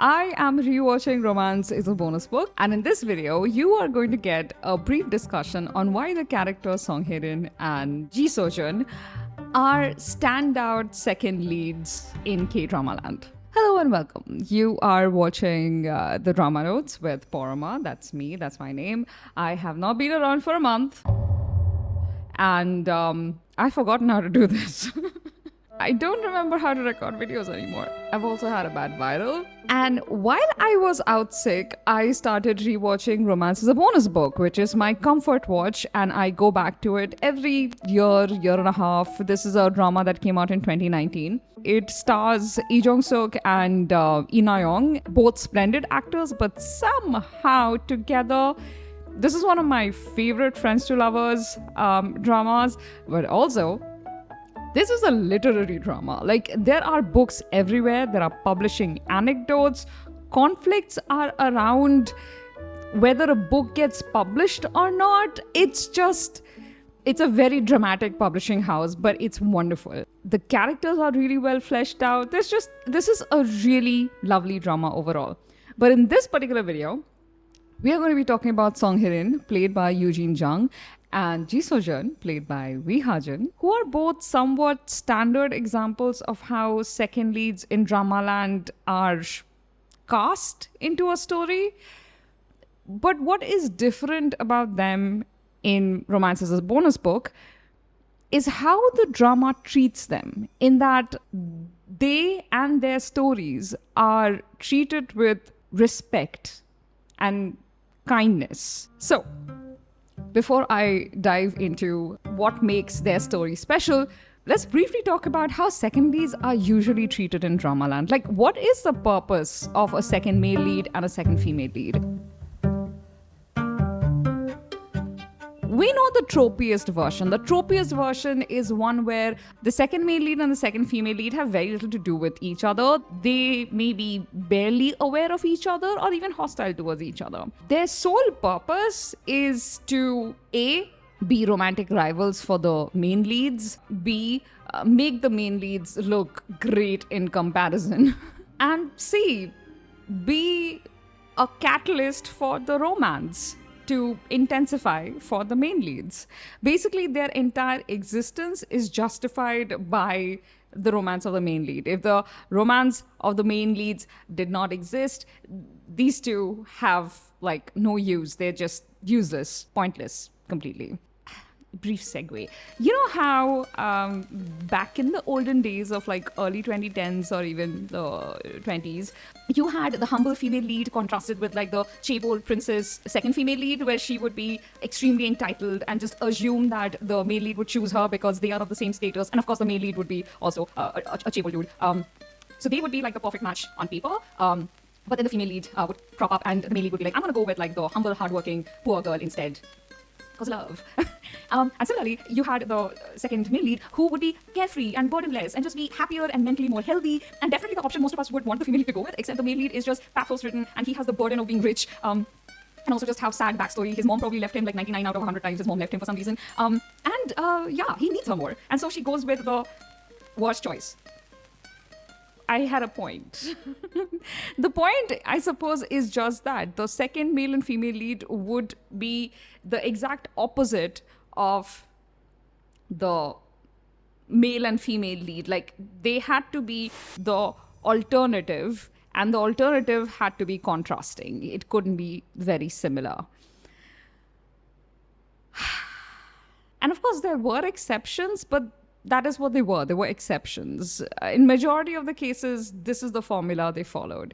I am rewatching Romance is a Bonus Book, and in this video, you are going to get a brief discussion on why the characters Song Hae-rin and Seo-joon are standout second leads in K-drama land. Hello and welcome. You are watching the Drama Notes with Porama. That's me, that's my name. I have not been around for a month, and I've forgotten how to do this. I don't remember how to record videos anymore. I've also had a bad viral. And while I was out sick, I started rewatching Romance is a Bonus Book, which is my comfort watch, and I go back to it every year and a half. This is a drama that came out in 2019. It stars Lee Jong-suk and Lee Na-young, both splendid actors, but somehow together. This is one of my favorite Friends to Lovers dramas, but also this is a literary drama. Like, there are books everywhere, there are publishing anecdotes, conflicts are around whether a book gets published or not. It's a very dramatic publishing house, but it's wonderful. The characters are really well fleshed out. This is a really lovely drama overall. But in this particular video, we are going to be talking about Song Hae-rin, played by Eugene Jung, and Seo-joon, played by Wi Ha-jun, who are both somewhat standard examples of how second leads in Dramaland are cast into a story. But what is different about them in Romance is a Bonus Book is how the drama treats them, in that they and their stories are treated with respect and kindness. So, before I dive into what makes their story special, let's briefly talk about how second leads are usually treated in Dramaland. Like, what is the purpose of a second male lead and a second female lead? We know the tropiest version. The tropiest version is one where the second male lead and the second female lead have very little to do with each other. They may be barely aware of each other or even hostile towards each other. Their sole purpose is to A, be romantic rivals for the main leads, B, make the main leads look great in comparison, and C, be a catalyst for the romance to intensify for the main leads. Basically, their entire existence is justified by the romance of the main lead. If the romance of the main leads did not exist, these two have like no use. They're just useless, pointless, completely. Brief segue. You know how back in the olden days of like early 2010s or even the 20s, you had the humble female lead contrasted with like the chaebol princess second female lead, where she would be extremely entitled and just assume that the male lead would choose her because they are of the same status. And of course, the male lead would be also a chaebol dude. So they would be like the perfect match on paper. But then the female lead would crop up and the male lead would be like, I'm going to go with like the humble, hardworking, poor girl instead. Because love. And similarly, you had the second male lead who would be carefree and burdenless and just be happier and mentally more healthy. And definitely the option most of us would want the female lead to go with, except the male lead is just pathos written and he has the burden of being rich. And also just have sad backstory. His mom probably left him like 99 out of 100 times. His mom left him for some reason. Yeah, he needs her more. And so she goes with the worst choice. I had a point. The point, I suppose, is just that the second male and female lead would be the exact opposite of the male and female lead. Like, they had to be the alternative, and the alternative had to be contrasting. It couldn't be very similar. And of course, there were exceptions, but that is what they were. They were exceptions. In majority of the cases, this is the formula they followed.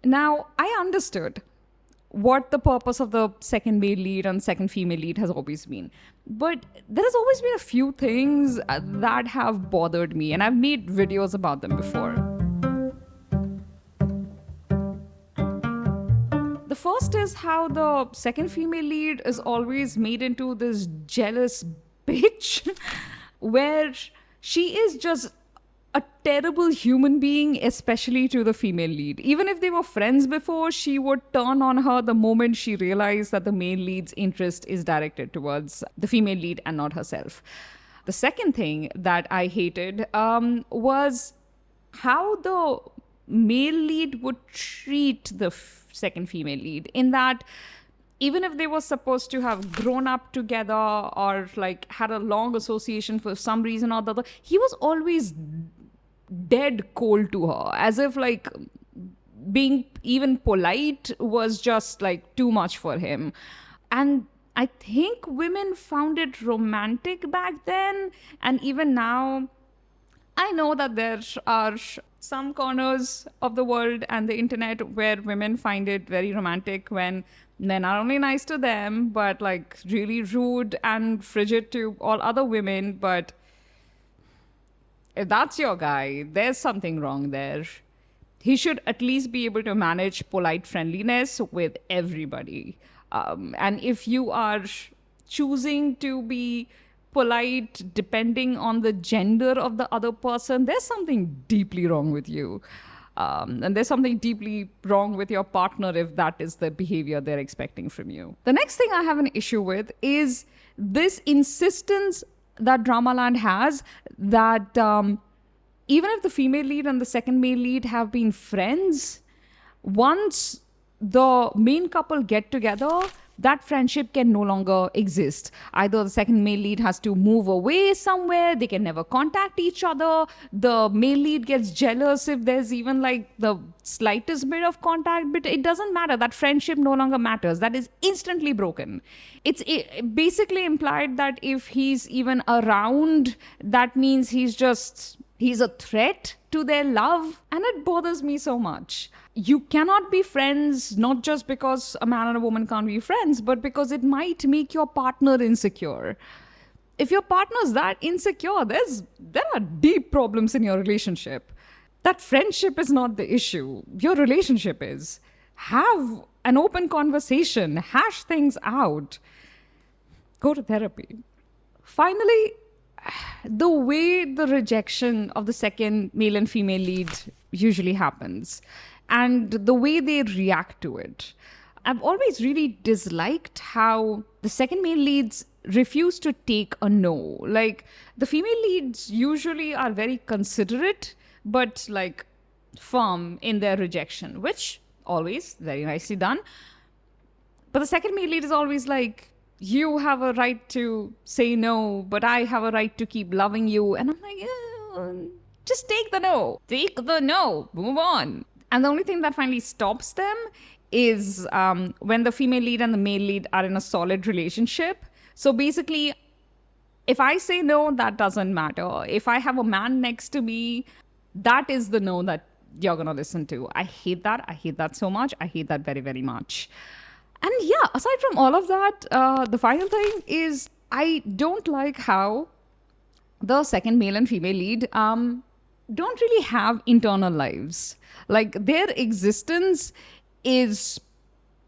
Now, I understood what the purpose of the second male lead and second female lead has always been. But there has always been a few things that have bothered me, and I've made videos about them before. The first is how the second female lead is always made into this jealous bitch where she is just a terrible human being, especially to the female lead. Even if they were friends before, she would turn on her the moment she realized that the male lead's interest is directed towards the female lead and not herself. The second thing that I hated was how the male lead would treat the second female lead, in that even if they were supposed to have grown up together or like had a long association for some reason or the other, he was always dead cold to her, as if like being even polite was just like too much for him. And I think women found it romantic back then, and even now I know that there are some corners of the world and the internet where women find it very romantic when they're not only nice to them, but like really rude and frigid to all other women. But if that's your guy, there's something wrong there. He should at least be able to manage polite friendliness with everybody. And if you are choosing to be polite depending on the gender of the other person, there's something deeply wrong with you. And there's something deeply wrong with your partner if that is the behavior they're expecting from you. The next thing I have an issue with is this insistence that Dramaland has that even if the female lead and the second male lead have been friends, once the main couple get together, that friendship can no longer exist. Either the second male lead has to move away somewhere, they can never contact each other. The male lead gets jealous if there's even like the slightest bit of contact, but it doesn't matter. That friendship no longer matters. That is instantly broken. It basically implied that if he's even around, that means he's a threat to their love, and it bothers me so much. You cannot be friends not just because a man and a woman can't be friends, but because it might make your partner insecure. If your partner's that insecure, there are deep problems in your relationship. That friendship is not the issue. Your relationship is. Have an open conversation, hash things out, go to therapy. Finally, the way the rejection of the second male and female lead usually happens and the way they react to it. I've always really disliked how the second male leads refuse to take a no. Like, the female leads usually are very considerate, but like firm in their rejection, which always very nicely done. But the second male lead is always like, you have a right to say no, but I have a right to keep loving you. And I'm like, just take the no. Take the no. Move on. And the only thing that finally stops them is when the female lead and the male lead are in a solid relationship. So basically, if I say no, that doesn't matter. If I have a man next to me, that is the no that you're going to listen to. I hate that. I hate that so much. I hate that very, very much. And yeah, aside from all of that, the final thing is I don't like how the second male and female lead don't really have internal lives. Like, their existence is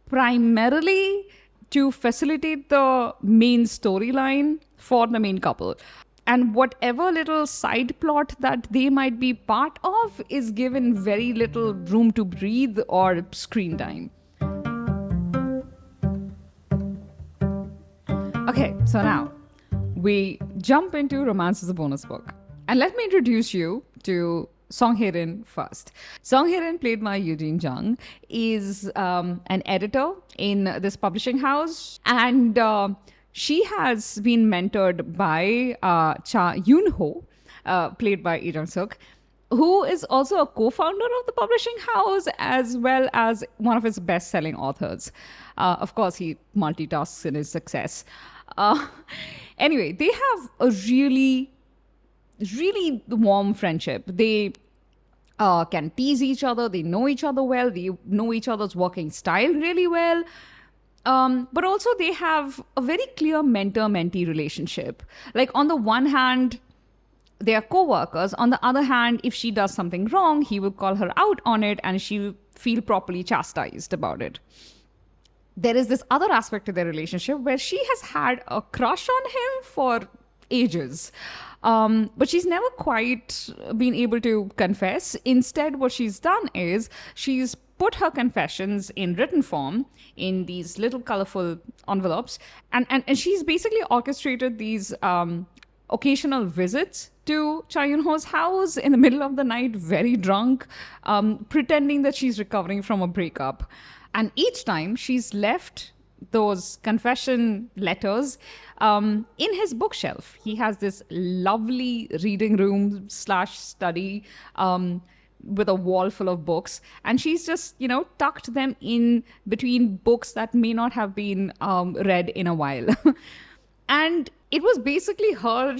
primarily to facilitate the main storyline for the main couple. And whatever little side plot that they might be part of is given very little room to breathe or screen time. Okay, so now we jump into Romance as a Bonus Book. And let me introduce you to Song Hae-rin first. Song Hae-rin, played by Eugene Jung, is an editor in this publishing house. And she has been mentored by Eun-ho, played by Lee Jung-suk, who is also a co-founder of the publishing house as well as one of its best-selling authors. Of course, he multitasks in his success. Anyway, they have a really warm friendship. They can tease each other. They know each other well. They know each other's working style really well. But also they have a very clear mentor-mentee relationship. Like, on the one hand, they are co-workers. On the other hand, if she does something wrong, he will call her out on it and she'll feel properly chastised about it. There is this other aspect to their relationship where she has had a crush on him for ages. But she's never quite been able to confess. Instead, what she's done is she's put her confessions in written form in these little colorful envelopes. And she's basically orchestrated these occasional visits to Cha Eun-ho's house in the middle of the night, very drunk, pretending that she's recovering from a breakup. And each time she's left those confession letters in his bookshelf. He has this lovely reading room slash study with a wall full of books, and she's just tucked them in between books that may not have been read in a while. And it was basically her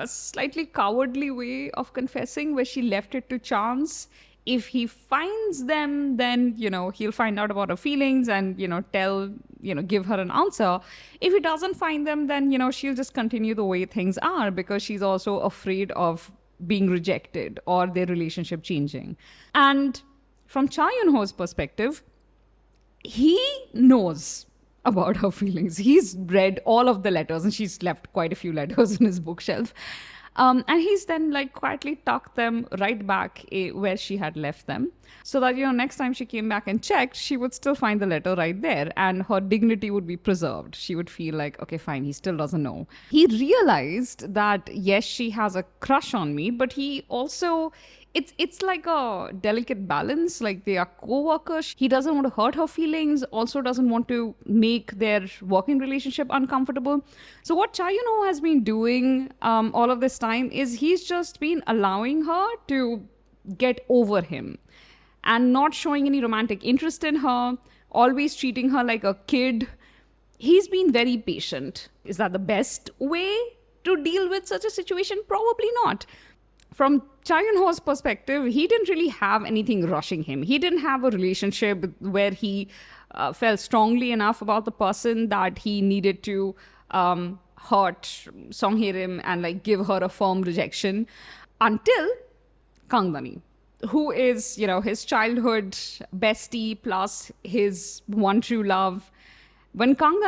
slightly cowardly way of confessing, where she left it to chance. If he finds them, then he'll find out about her feelings and give her an answer. If he doesn't find them, then she'll just continue the way things are, because she's also afraid of being rejected or their relationship changing. And from Cha Eun-ho's perspective, he knows about her feelings. He's read all of the letters, and she's left quite a few letters in his bookshelf. And he's then quietly tucked them right back where she had left them, so that next time she came back and checked, she would still find the letter right there, and her dignity would be preserved. She would feel like, okay, fine, he still doesn't know. He realized that yes, she has a crush on me, but he also, it's like a delicate balance. Like, they are co-workers. He doesn't want to hurt her feelings, also doesn't want to make their working relationship uncomfortable. So what Cha Eun-ho has been doing all of this time is he's just been allowing her to get over him and not showing any romantic interest in her, always treating her like a kid. He's been very patient. Is that the best way to deal with such a situation? Probably not. From Cha Eun-ho's perspective, he didn't really have anything rushing him. He didn't have a relationship where he felt strongly enough about the person that he needed to hurt Song Hae-rin and give her a firm rejection, until Kang, who is his childhood bestie plus his one true love. When Kang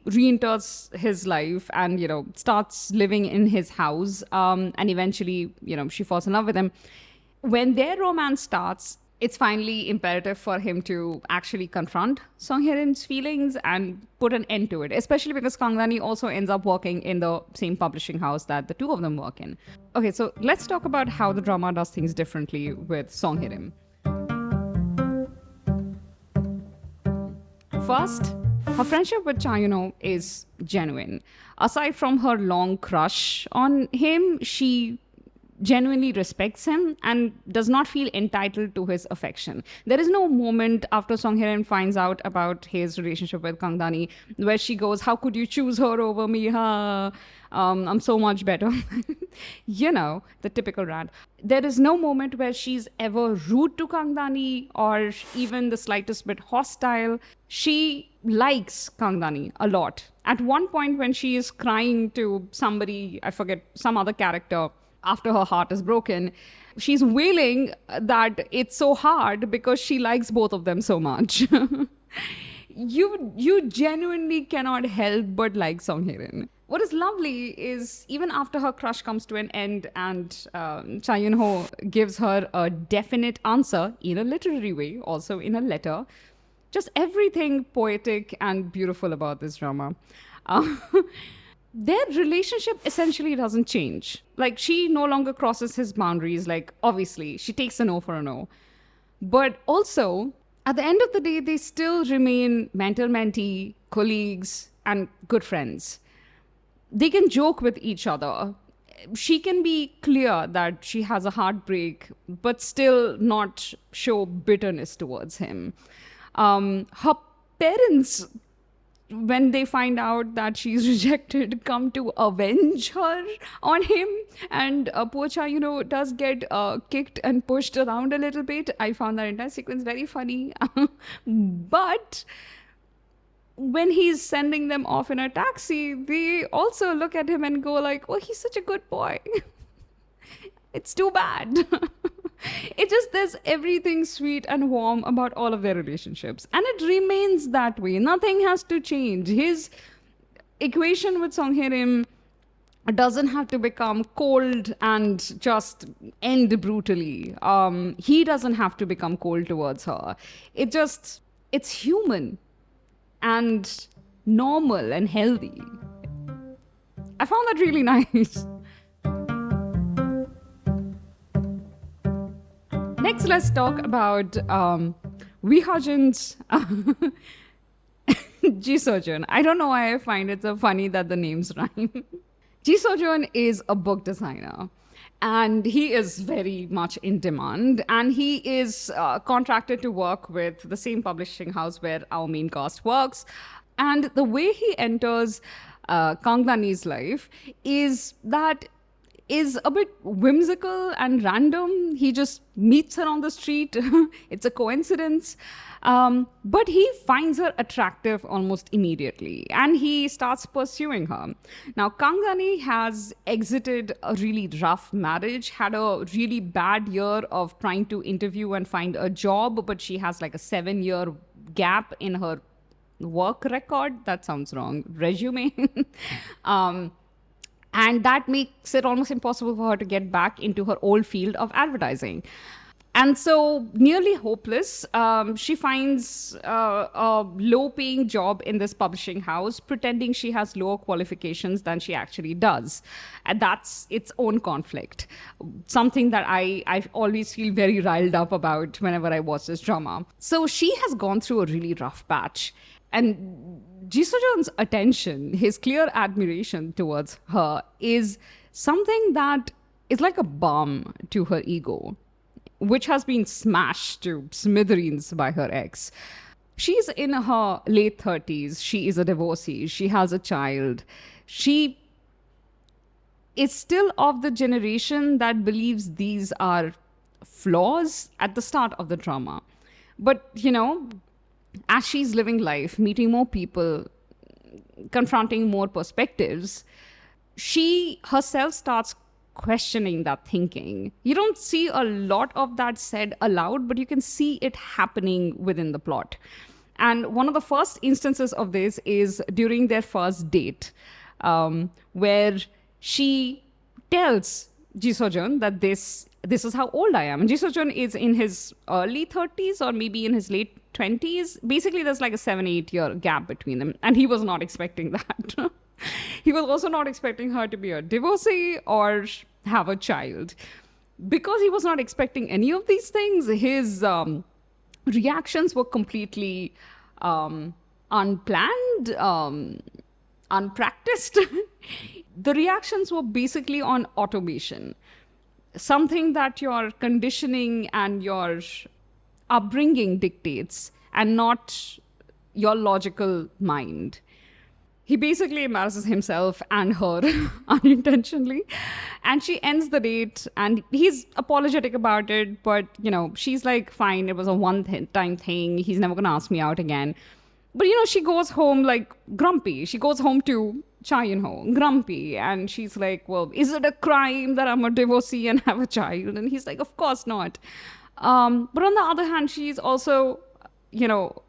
re-enters his life and starts living in his house, and eventually she falls in love with him, when their romance starts, it's finally imperative for him to actually confront Song Hae-rin's feelings and put an end to it, especially because Kang also ends up working in the same publishing house that the two of them work in. Okay, so let's talk about how the drama does things differently with Song Hae-rin. First, her friendship with Cha Eun-ho is genuine. Aside from her long crush on him, she genuinely respects him and does not feel entitled to his affection. There is no moment after Song Hae-rin finds out about his relationship with Kang where she goes, "How could you choose her over me? I'm so much better." The typical rant. There is no moment where she's ever rude to Kang or even the slightest bit hostile. She likes Kang a lot. At one point, when she is crying to somebody, I forget, some other character, after her heart is broken, she's wailing that it's so hard because she likes both of them so much. You genuinely cannot help but like Song Hae-rin. What is lovely is, even after her crush comes to an end and Cha Eun-ho gives her a definite answer in a literary way, also in a letter, just everything poetic and beautiful about this drama. Their relationship essentially doesn't change. She no longer crosses his boundaries. Obviously, she takes a no for a no. But also, at the end of the day, they still remain mentor-mentee, colleagues, and good friends. They can joke with each other. She can be clear that she has a heartbreak, but still not show bitterness towards him. Her parents, when they find out that she's rejected, come to avenge her on him. And poor Cha does get kicked and pushed around a little bit. I found that entire sequence very funny. But when he's sending them off in a taxi, they also look at him and go like, "Oh, he's such a good boy." It's too bad. It just, there's everything sweet and warm about all of their relationships. And it remains that way. Nothing has to change. His equation with Song Hae-rin doesn't have to become cold and just end brutally. He doesn't have to become cold towards her. It's human and normal and healthy. I found that really nice. Next, let's talk about Wi Ha-jun's Ji Seo-joon. I don't know why I find it so funny that the names rhyme. Ji Seo-joon is a book designer, and he is very much in demand, and he is contracted to work with the same publishing house where our main cast works. And the way he enters Kang Dani's life is a bit whimsical and random. He just meets her on the street. It's a coincidence. But he finds her attractive almost immediately, and he starts pursuing her. Now, Kang Dani has exited a really rough marriage, had a really bad year of trying to interview and find a job, but she has like a 7-year gap in her work record. That sounds wrong. Resume. And that makes it almost impossible for her to get back into her old field of advertising. And so, nearly hopeless, she finds a low-paying job in this publishing house, pretending she has lower qualifications than she actually does. And that's its own conflict, something that I always feel very riled up about whenever I watch this drama. So she has gone through a really rough patch. And Ji Seo-joon's attention, his clear admiration towards her, is something that is like a balm to her ego, which has been smashed to smithereens by her ex. She's in her late 30s. She is a divorcee. She has a child. She is still of the generation that believes these are flaws at the start of the drama. But, as she's living life, meeting more people, confronting more perspectives, she herself starts questioning that thinking. You don't see a lot of that said aloud, but you can see it happening within the plot. And one of the first instances of this is during their first date, where she tells Ji Seo-joon that this is how old I am. And Ji Seo-joon is in his early 30s or maybe in his late 20s. Basically, there's like a 7-8 year gap between them. And he was not expecting that. He was also not expecting her to be a divorcee or have a child. Because he was not expecting any of these things, his reactions were completely unplanned, unpracticed. The reactions were basically on automation, something that your conditioning and your upbringing dictates, and not your logical mind. He basically embarrasses himself and her unintentionally. And she ends the date, and he's apologetic about it. But, she's like, fine, it was a one-time thing. He's never going to ask me out again. But, she goes home like grumpy. She goes home to Eun-ho, grumpy. And she's like, well, is it a crime that I'm a divorcee and have a child? And he's like, of course not. But on the other hand, she's also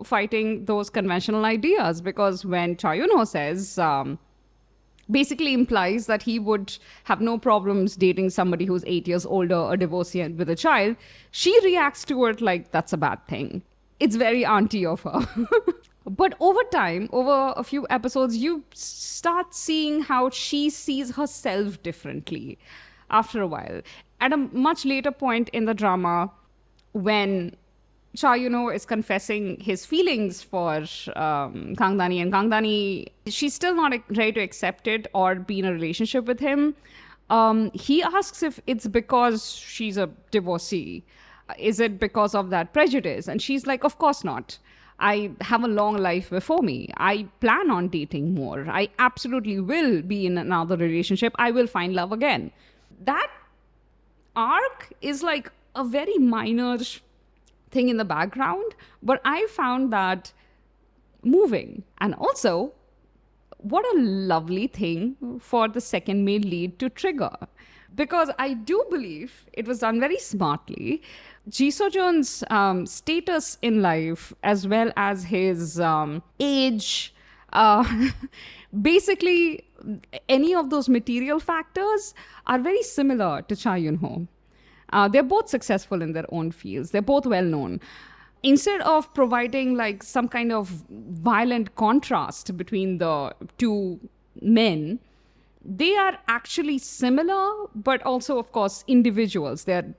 fighting those conventional ideas, because when Eun-ho says, basically implies that he would have no problems dating somebody who's 8 years older, a divorcee and with a child, she reacts to it like that's a bad thing. It's very auntie of her. But over time, over a few episodes, you start seeing how she sees herself differently after a while. At a much later point in the drama, when Eun-ho is confessing his feelings for Kang Dani, and Kang Dani, she's still not ready to accept it or be in a relationship with him. He asks if it's because she's a divorcee. Is it because of that prejudice? And she's like, of course not. I have a long life before me. I plan on dating more. I absolutely will be in another relationship. I will find love again. That arc is like a very minor thing in the background, but I found that moving. And also, what a lovely thing for the second male lead to trigger, because I do believe it was done very smartly. Ji Seo-joon's status in life, as well as his age, basically any of those material factors are very similar to Cha Eun-ho. They're both successful in their own fields. They're both well known. Instead of providing like some kind of violent contrast between the two men, they are actually similar, but also, of course, individuals. They're,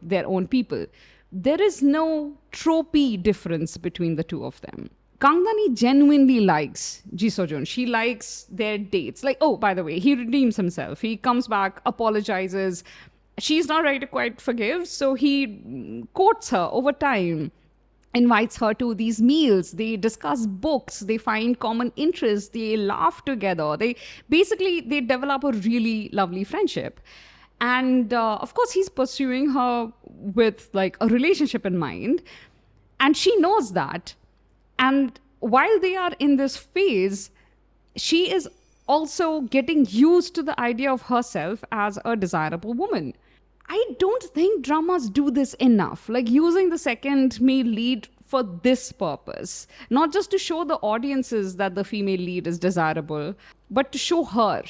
their own people. there is no tropey difference between the two of them. Kangdani genuinely likes Ji Seo-jun. She likes their dates. Like, oh, by the way, he redeems himself. He comes back, apologizes. She's not ready to quite forgive, so he courts her over time, invites her to these meals. They discuss books. They find common interests. They laugh together. They develop a really lovely friendship. And of course, he's pursuing her with like a relationship in mind. And she knows that. And while they are in this phase, she is also getting used to the idea of herself as a desirable woman. I don't think dramas do this enough, like using the second male lead for this purpose. Not just to show the audiences that the female lead is desirable, but to show her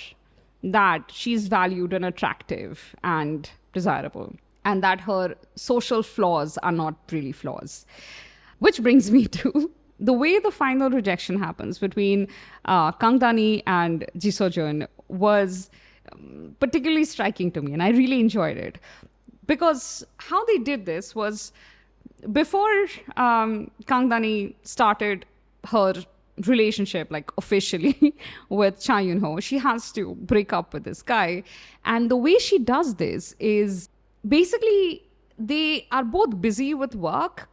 that she's valued and attractive and desirable, and that her social flaws are not really flaws. Which brings me to the way the final rejection happens between Kangdani and Ji Seo-jun was particularly striking to me, and I really enjoyed it. Because how they did this was, before Kangdani started her relationship, like officially, with Cha Eun-ho, she has to break up with this guy. And the way she does this is basically they are both busy with work.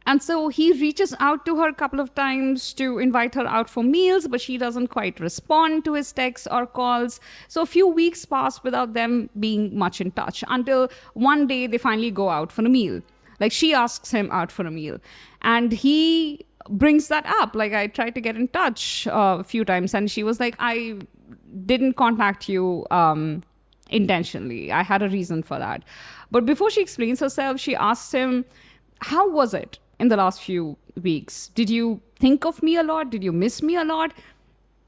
And so he reaches out to her a couple of times to invite her out for meals, but she doesn't quite respond to his texts or calls. So a few weeks pass without them being much in touch, until one day they finally go out for a meal. Like, she asks him out for a meal. And he brings that up. Like, I tried to get in touch a few times, and she was like, I didn't contact you intentionally. I had a reason for that. But before she explains herself, she asks him, how was it in the last few weeks? Did you think of me a lot? Did you miss me a lot?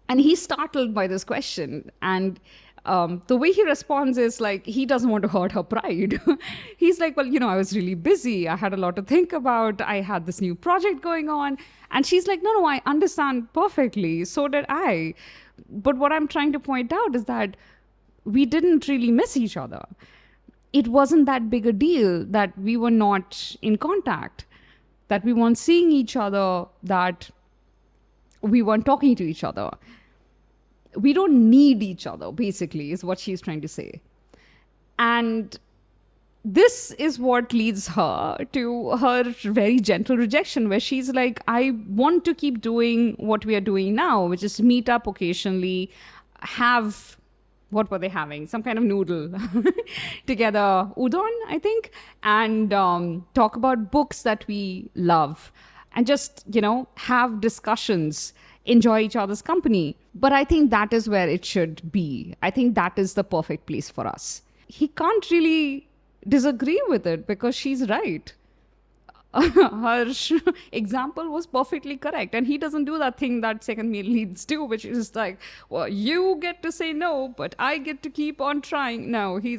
And he's startled by this question. And the way he responds is like, he doesn't want to hurt her pride. He's like, well, I was really busy. I had a lot to think about. I had this new project going on. And she's like, no, I understand perfectly. So did I. But what I'm trying to point out is that we didn't really miss each other. It wasn't that big a deal that we were not in contact, that we weren't seeing each other, that we weren't talking to each other. We don't need each other, basically, is what she's trying to say. And this is what leads her to her very gentle rejection, where she's like, I want to keep doing what we are doing now, which is meet up occasionally, have, what were they having? Some kind of noodle together, udon, I think, and talk about books that we love, and just, have discussions, enjoy each other's company. But I think that is where it should be. I think that is the perfect place for us. He can't really disagree with it because she's right. Her example was perfectly correct, and he doesn't do that thing that second male leads do, which is like, well, you get to say no, but I get to keep on trying. No, he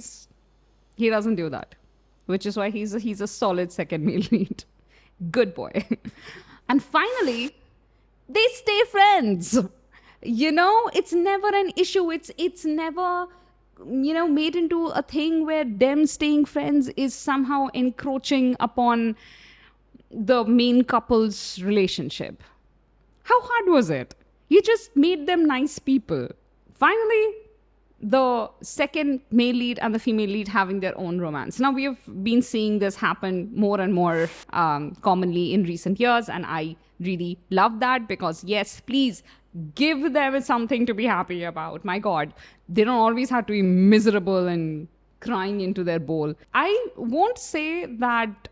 doesn't do that, which is why he's a solid second male lead. Good boy. And finally, they stay friends. It's never an issue. It's never made into a thing where them staying friends is somehow encroaching upon the main couple's relationship. How hard was it? You just made them nice people. Finally, the second male lead and the female lead having their own romance. Now, we have been seeing this happen more and more commonly in recent years, and I really love that, because yes, please give them something to be happy about. My God, they don't always have to be miserable and crying into their bowl. I won't say that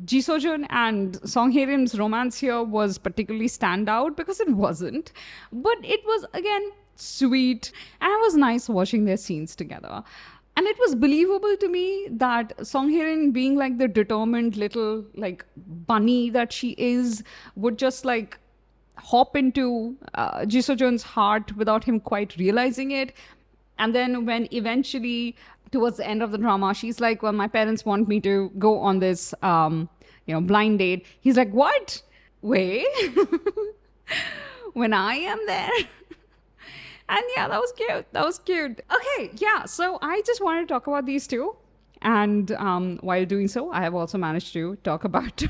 Ji Seo-jun and Song Hae-rin's romance here was particularly standout, because it wasn't. But it was, again, sweet, and it was nice watching their scenes together. And it was believable to me that Song Hae-rin, being like the determined little like bunny that she is, would just like hop into Ji Seo-jun's heart without him quite realizing it. And then when eventually, towards the end of the drama, she's like, well, my parents want me to go on this, blind date. He's like, what? Wait, when I am there? And yeah, that was cute. Okay, yeah. So I just wanted to talk about these two. And while doing so, I have also managed to talk about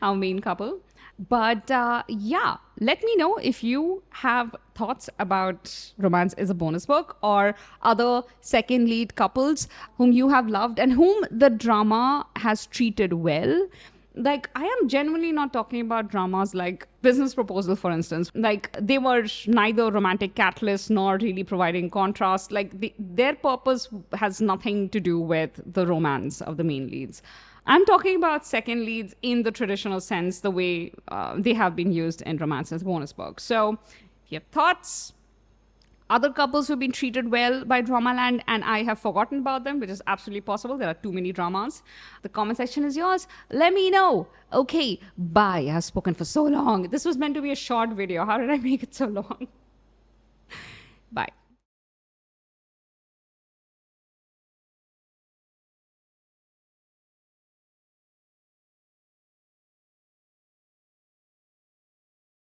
our main couple. But yeah, let me know if you have thoughts about Romance is a Bonus Book or other second lead couples whom you have loved and whom the drama has treated well. Like, I am genuinely not talking about dramas like Business Proposal, for instance. Like, they were neither romantic catalysts nor really providing contrast. Like, their purpose has nothing to do with the romance of the main leads. I'm talking about second leads in the traditional sense, the way they have been used in Romance as Bonus Book. So, if you have thoughts, other couples who've been treated well by Dramaland and I have forgotten about them, which is absolutely possible. There are too many dramas. The comment section is yours. Let me know. Okay, bye. I've spoken for so long. This was meant to be a short video. How did I make it so long? Bye.